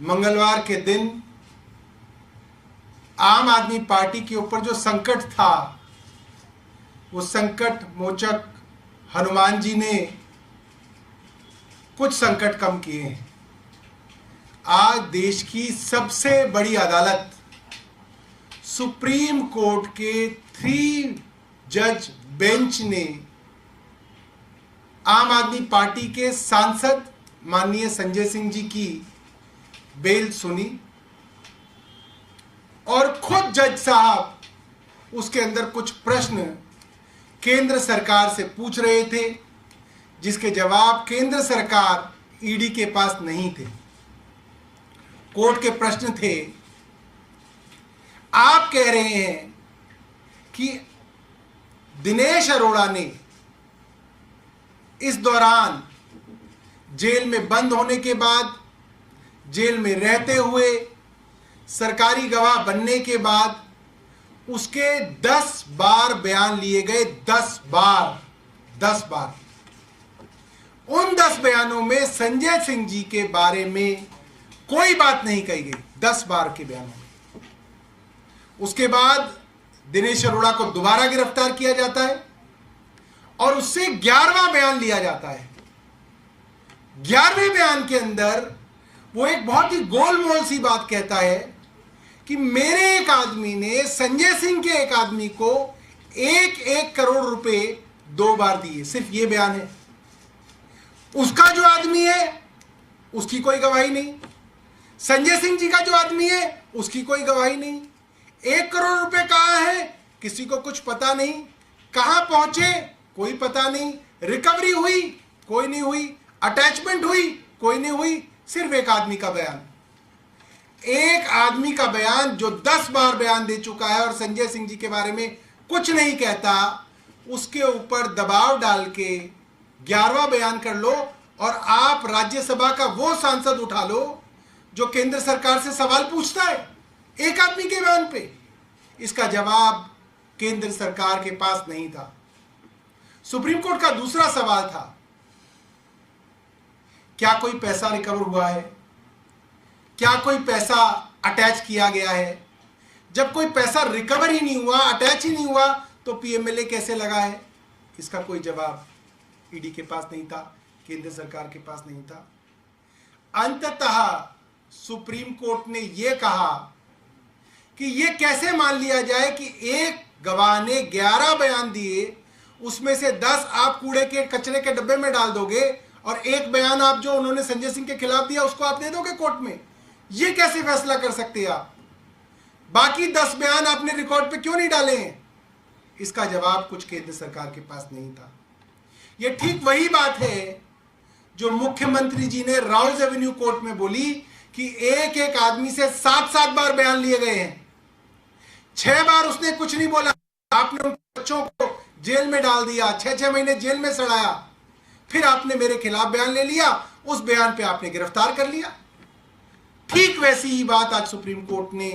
मंगलवार के दिन आम आदमी पार्टी के ऊपर जो संकट था, वो संकट मोचक हनुमान जी ने कुछ संकट कम किए हैं। आज देश की सबसे बड़ी अदालत सुप्रीम कोर्ट के 3 जज बेंच ने आम आदमी पार्टी के सांसद माननीय संजय सिंह जी की बेल सुनी और खुद जज साहब उसके अंदर कुछ प्रश्न केंद्र सरकार से पूछ रहे थे, जिसके जवाब केंद्र सरकार ईडी के पास नहीं थे। कोर्ट के प्रश्न थे, आप कह रहे हैं कि दिनेश अरोड़ा ने इस दौरान जेल में बंद होने के बाद, जेल में रहते हुए, सरकारी गवाह बनने के बाद उसके 10 बार बयान लिए गए। 10 बार। उन 10 बयानों में संजय सिंह जी के बारे में कोई बात नहीं कही गई। 10 बार के बयानों में। उसके बाद दिनेश अरोड़ा को दोबारा गिरफ्तार किया जाता है और उससे 11वां बयान लिया जाता है। 11वें बयान के अंदर वो एक बहुत ही गोलमोल सी बात कहता है कि मेरे एक आदमी ने संजय सिंह के एक आदमी को 1 करोड़ रुपए 2 बार दिए। सिर्फ ये बयान है। उसका जो आदमी है उसकी कोई गवाही नहीं, संजय सिंह जी का जो आदमी है उसकी कोई गवाही नहीं। 1 करोड़ रुपए कहां है किसी को कुछ पता नहीं, कहां पहुंचे कोई पता नहीं, रिकवरी हुई कोई नहीं हुई, अटैचमेंट हुई कोई नहीं हुई। सिर्फ एक आदमी का बयान, एक आदमी का बयान जो 10 बार बयान दे चुका है और संजय सिंह जी के बारे में कुछ नहीं कहता, उसके ऊपर दबाव डाल के 11वां बयान कर लो और आप राज्यसभा का वो सांसद उठा लो जो केंद्र सरकार से सवाल पूछता है एक आदमी के बयान पे। इसका जवाब केंद्र सरकार के पास नहीं था। सुप्रीम कोर्ट का दूसरा सवाल था, क्या कोई पैसा रिकवर हुआ है, क्या कोई पैसा अटैच किया गया है? जब कोई पैसा रिकवर ही नहीं हुआ, अटैच ही नहीं हुआ, तो पीएमएलए कैसे लगा है? इसका कोई जवाब ईडी के पास नहीं था, केंद्र सरकार के पास नहीं था। अंततः सुप्रीम कोर्ट ने यह कहा कि यह कैसे मान लिया जाए कि एक गवाह ने 11 बयान दिए, उसमें से 10 आप कूड़े के कचरे के डब्बे में डाल दोगे और एक बयान आप जो उन्होंने संजय सिंह के खिलाफ दिया उसको आप दे दोगे कोर्ट में। यह कैसे फैसला कर सकते हैं आप? बाकी 10 बयान आपने रिकॉर्ड पे क्यों नहीं डाले हैं? इसका जवाब कुछ केंद्र सरकार के पास नहीं था। यह ठीक वही बात है जो मुख्यमंत्री जी ने राउज एवेन्यू कोर्ट में बोली कि एक आदमी से 7 बार बयान लिए गए हैं, 6 बार उसने कुछ नहीं बोला, आपने उन बच्चों को जेल में डाल दिया, 6 महीने जेल में सड़ाया, फिर आपने मेरे खिलाफ बयान ले लिया, उस बयान पे आपने गिरफ्तार कर लिया। ठीक वैसी ही बात आज सुप्रीम कोर्ट ने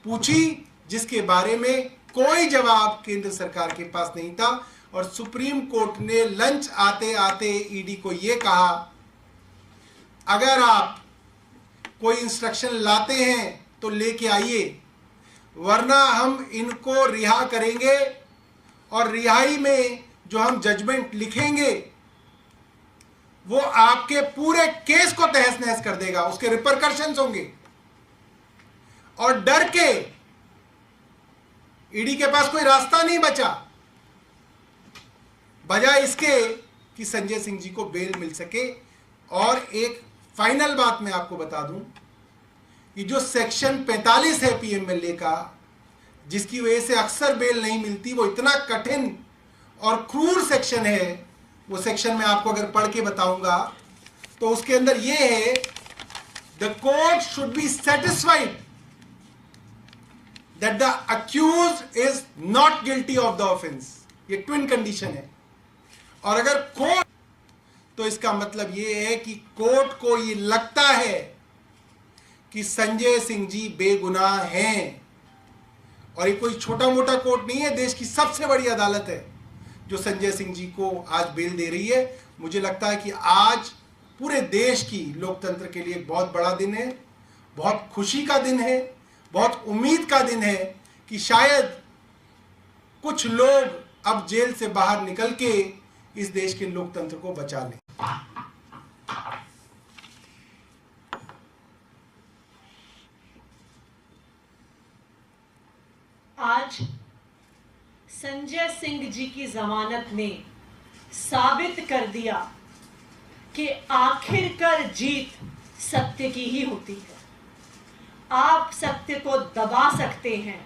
पूछी, जिसके बारे में कोई जवाब केंद्र सरकार के पास नहीं था। और सुप्रीम कोर्ट ने लंच आते आते ईडी को यह कहा, अगर आप कोई इंस्ट्रक्शन लाते हैं तो लेके आइए, वरना हम इनको रिहा करेंगे और रिहाई में जो हम जजमेंट लिखेंगे वो आपके पूरे केस को तहस नहस कर देगा, उसके रिपरकशंस होंगे। और डर के ईडी के पास कोई रास्ता नहीं बचा, बजाय इसके कि संजय सिंह जी को बेल मिल सके। और एक फाइनल बात मैं आपको बता दूं कि जो सेक्शन 45 है पीएमएलए का, जिसकी वजह से अक्सर बेल नहीं मिलती, वो इतना कठिन और क्रूर सेक्शन है। वो सेक्शन मैं आपको अगर पढ़ के बताऊंगा तो उसके अंदर ये है, the court should be satisfied that the accused is not guilty of the offence. ये ट्विन कंडीशन है। और अगर कोर्ट, तो इसका मतलब ये है कि कोर्ट को ये लगता है कि संजय सिंह जी बेगुनाह हैं। और ये कोई छोटा मोटा कोर्ट नहीं है, देश की सबसे बड़ी अदालत है जो संजय सिंह जी को आज बेल दे रही है। मुझे लगता है कि आज पूरे देश की लोकतंत्र के लिए एक बहुत बड़ा दिन है बहुत खुशी का दिन है, बहुत उम्मीद का दिन है कि शायद कुछ लोग अब जेल से बाहर निकल के इस देश के लोकतंत्र को बचा लें। आज संजय सिंह जी की जमानत ने साबित कर दिया कि आखिरकार जीत सत्य की ही होती है। आप सत्य को दबा सकते हैं,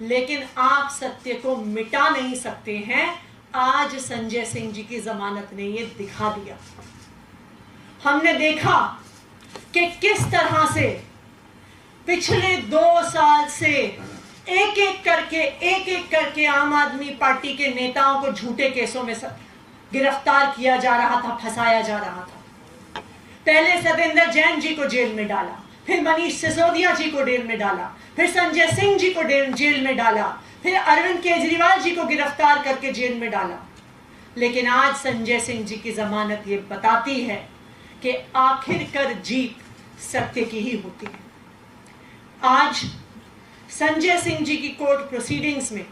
लेकिन आप सत्य को मिटा नहीं सकते हैं। आज संजय सिंह जी की जमानत ने यह दिखा दिया। हमने देखा कि किस तरह से पिछले 2 साल से एक एक करके आम आदमी पार्टी के नेताओं को झूठे केसों में गिरफ्तार किया जा रहा था, फंसाया जा रहा था। पहले सतेंद्र जैन जी को जेल में डाला, फिर मनीष सिसोदिया जी को जेल में डाला, फिर संजय सिंह जी को जेल में डाला, फिर अरविंद केजरीवाल जी को गिरफ्तार करके जेल में डाला। लेकिन आज संजय सिंह जी की जमानत ये बताती है कि आखिरकार जीत सत्य की ही होती है। आज संजय सिंह जी की कोर्ट प्रोसीडिंग्स में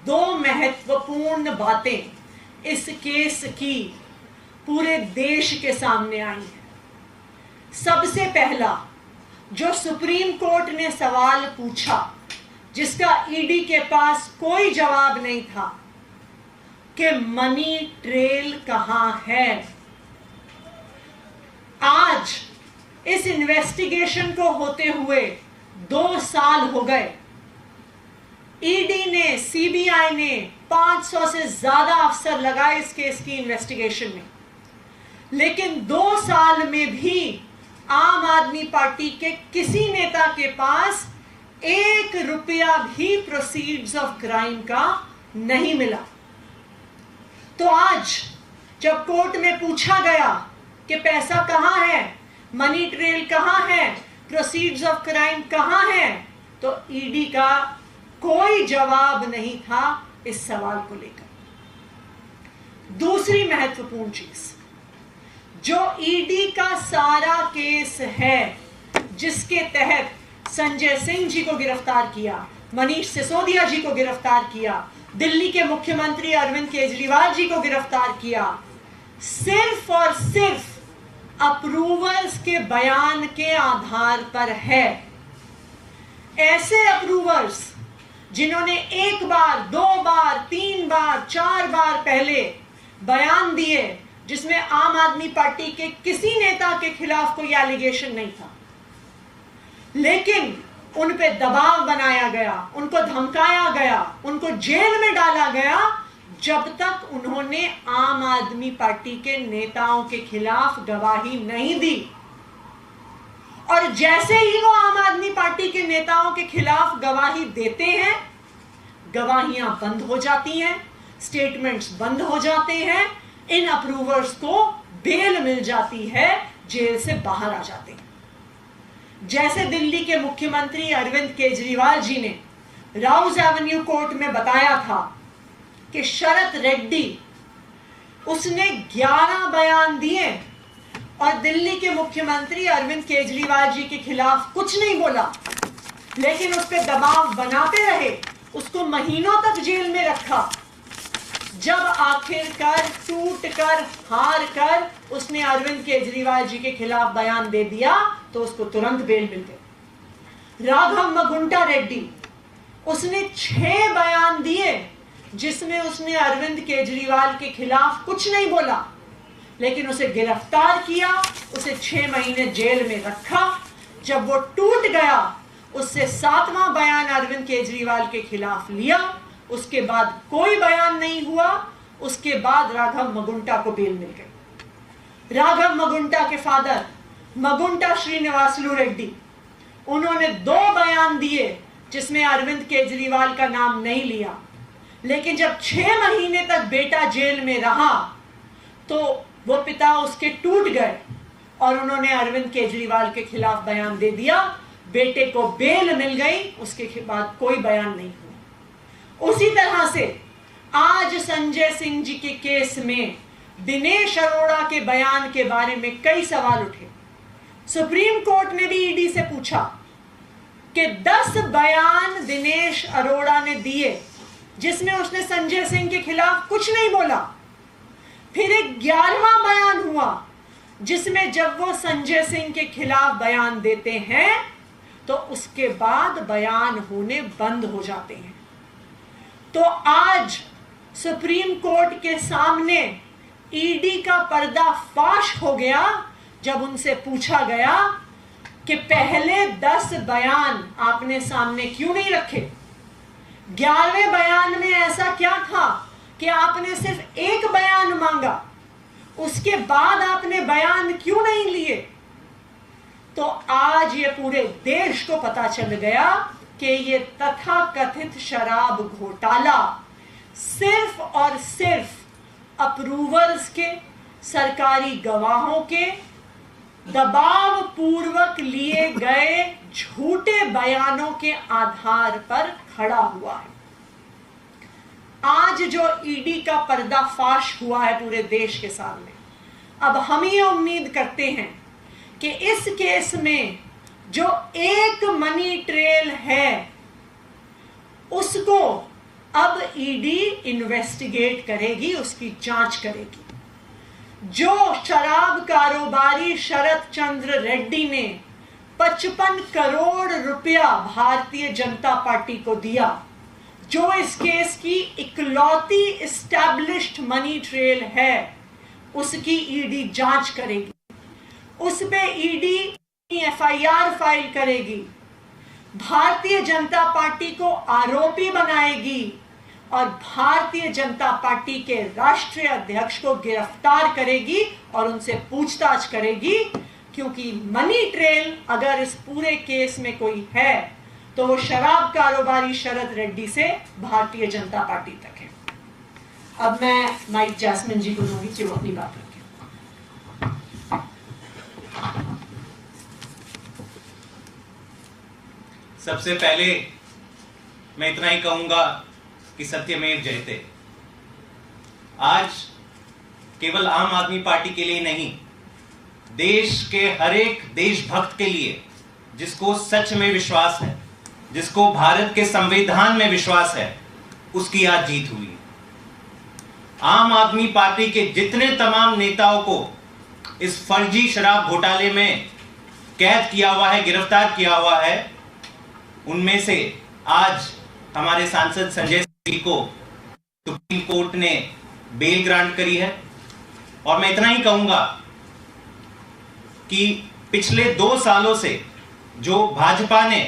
2 महत्वपूर्ण बातें इस केस की पूरे देश के सामने आई है। सबसे पहला, जो सुप्रीम कोर्ट ने सवाल पूछा जिसका ईडी के पास कोई जवाब नहीं था कि मनी ट्रेल कहां है। आज इस इन्वेस्टिगेशन को होते हुए 2 साल हो गए। ईडी ने, सीबीआई ने 500 से ज्यादा अफसर लगाए इस केस की इन्वेस्टिगेशन में, लेकिन 2 साल में भी आम आदमी पार्टी के किसी नेता के पास 1 रुपया भी प्रोसीड्स ऑफ क्राइम का नहीं मिला। तो आज जब कोर्ट में पूछा गया कि पैसा कहां है, मनी ट्रेल कहां है, प्रोसीड्स ऑफ क्राइम कहां है, तो ईडी का कोई जवाब नहीं था इस सवाल को लेकर। दूसरी महत्वपूर्ण चीज, जो ईडी का सारा केस है जिसके तहत संजय सिंह जी को गिरफ्तार किया, मनीष सिसोदिया जी को गिरफ्तार किया, दिल्ली के मुख्यमंत्री अरविंद केजरीवाल जी को गिरफ्तार किया, सिर्फ और सिर्फ अप्रूवर्स के बयान के आधार पर है। ऐसे अप्रूवर्स जिन्होंने 1 बार, 2 बार, 3 बार, 4 बार पहले बयान दिए जिसमें आम आदमी पार्टी के किसी नेता के खिलाफ कोई एलिगेशन नहीं था, लेकिन उन पे दबाव बनाया गया, उनको धमकाया गया, उनको जेल में डाला गया जब तक उन्होंने आम आदमी पार्टी के नेताओं के खिलाफ गवाही नहीं दी। और जैसे ही वो आम आदमी पार्टी के नेताओं के खिलाफ गवाही देते हैं, गवाहियां बंद हो जाती हैं, स्टेटमेंट्स बंद हो जाते हैं, इन अप्रूवर्स को बेल मिल जाती है, जेल से बाहर आ जाते हैं। जैसे दिल्ली के मुख्यमंत्री अरविंद केजरीवाल जी ने राउज एवेन्यू कोर्ट में बताया था कि शरत रेड्डी, उसने 11 बयान दिए और दिल्ली के मुख्यमंत्री अरविंद केजरीवाल जी के खिलाफ कुछ नहीं बोला, लेकिन उस पर दबाव बनाते रहे, उसको महीनों तक जेल में रखा। जब आखिरकार टूट कर, हार कर उसने अरविंद केजरीवाल जी के खिलाफ बयान दे दिया तो उसको तुरंत बेल मिल गई। राघव मगुंटा रेड्डी, उसने 6 बयान दिए जिसमें उसने अरविंद केजरीवाल के खिलाफ कुछ नहीं बोला, लेकिन उसे गिरफ्तार किया, उसे 6 महीने जेल में रखा। जब वो टूट गया, उससे 7वां बयान अरविंद केजरीवाल के खिलाफ लिया, उसके बाद कोई बयान नहीं हुआ। उसके बाद राघव मगुंटा को बेल मिल गई। राघव मगुंटा के फादर मगुंटा श्रीनिवासलू रेड्डी, उन्होंने 2 बयान दिए जिसमें अरविंद केजरीवाल का नाम नहीं लिया, लेकिन जब 6 महीने तक बेटा जेल में रहा तो वो पिता उसके टूट गए और उन्होंने अरविंद केजरीवाल के खिलाफ बयान दे दिया। बेटे को बेल मिल गई, उसके बाद कोई बयान नहीं हुआ। उसी तरह से आज संजय सिंह जी के केस में दिनेश अरोड़ा के बयान के बारे में कई सवाल उठे। सुप्रीम कोर्ट ने भी ईडी से पूछा कि 10 बयान दिनेश अरोड़ा ने दिए जिसमें उसने संजय सिंह के खिलाफ कुछ नहीं बोला, फिर एक 11वां बयान हुआ जिसमें जब वो संजय सिंह के खिलाफ बयान देते हैं तो उसके बाद बयान होने बंद हो जाते हैं। तो आज सुप्रीम कोर्ट के सामने ईडी का पर्दाफाश हो गया जब उनसे पूछा गया कि पहले 10 बयान आपने सामने क्यों नहीं रखे। 11वें बयान में ऐसा क्या था कि आपने सिर्फ एक बयान मांगा, उसके बाद आपने बयान क्यों नहीं लिए। तो आज ये पूरे देश को पता चल गया कि ये तथाकथित शराब घोटाला सिर्फ और सिर्फ अप्रूवर्स के, सरकारी गवाहों के दबाव पूर्वक लिए गए झूठे बयानों के आधार पर खड़ा हुआ है। आज जो ईडी का पर्दाफाश हुआ है पूरे देश के सामने, अब हम ये उम्मीद करते हैं कि इस केस में जो एक मनी ट्रेल है उसको अब ईडी इन्वेस्टिगेट करेगी, उसकी जांच करेगी। जो शराब कारोबारी शरद चंद्र रेड्डी ने 55 करोड़ रुपया भारतीय जनता पार्टी को दिया, जो इस केस की इकलौती एस्टैब्लिश्ड मनी ट्रेल है, उसकी ईडी जांच करेगी। उस पे ईडी एफआईआर फाइल करेगी, भारतीय जनता पार्टी को आरोपी बनाएगी और भारतीय जनता पार्टी के राष्ट्रीय अध्यक्ष को गिरफ्तार करेगी और उनसे पूछताछ करेगी, क्योंकि मनी ट्रेल अगर इस पूरे केस में कोई है तो वो शराब कारोबारी शरद रेड्डी से भारतीय जनता पार्टी तक है। अब मैं माइक जैस्मिन जी को दूंगी कि वो अपनी बात रखें। सबसे पहले मैं इतना ही कहूंगा कि सत्यमेव जयते। आज केवल आम आदमी पार्टी के लिए नहीं, देश के हर एक देशभक्त के लिए, जिसको सच में विश्वास है, जिसको भारत के संविधान में विश्वास है, उसकी आज जीत हुई। आम आदमी पार्टी के जितने तमाम नेताओं को इस फर्जी शराब घोटाले में कैद किया हुआ है, गिरफ्तार किया हुआ है, उनमें से आज हमारे सांसद संजय सिंह को सुप्रीम कोर्ट ने बेल ग्रांट करी है। और मैं इतना ही कहूंगा कि पिछले 2 सालों से जो भाजपा ने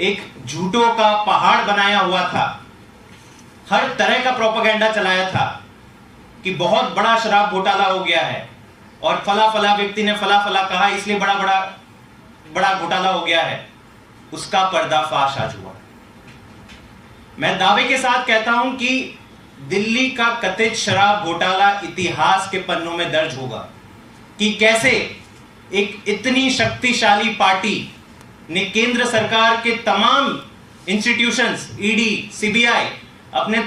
एक झूठों का पहाड़ बनाया हुआ था, हर तरह का प्रोपेगेंडा चलाया था कि बहुत बड़ा शराब घोटाला हो गया है और फला फला व्यक्ति ने फला फला कहा इसलिए बड़ा घोटाला हो गया है, उसका पर्दाफाश आज हुआ। मैं दावे के साथ कहता हूं कि दिल्ली का कथित शराब घोटाला इतिहास के पन्नों में दर्ज होगा कि कैसे एक इतनी शक्तिशाली पार्टी ने केंद्र सरकार के तमाम इंस्टीट्यूशंस, ईडी, सीबीआई, अपने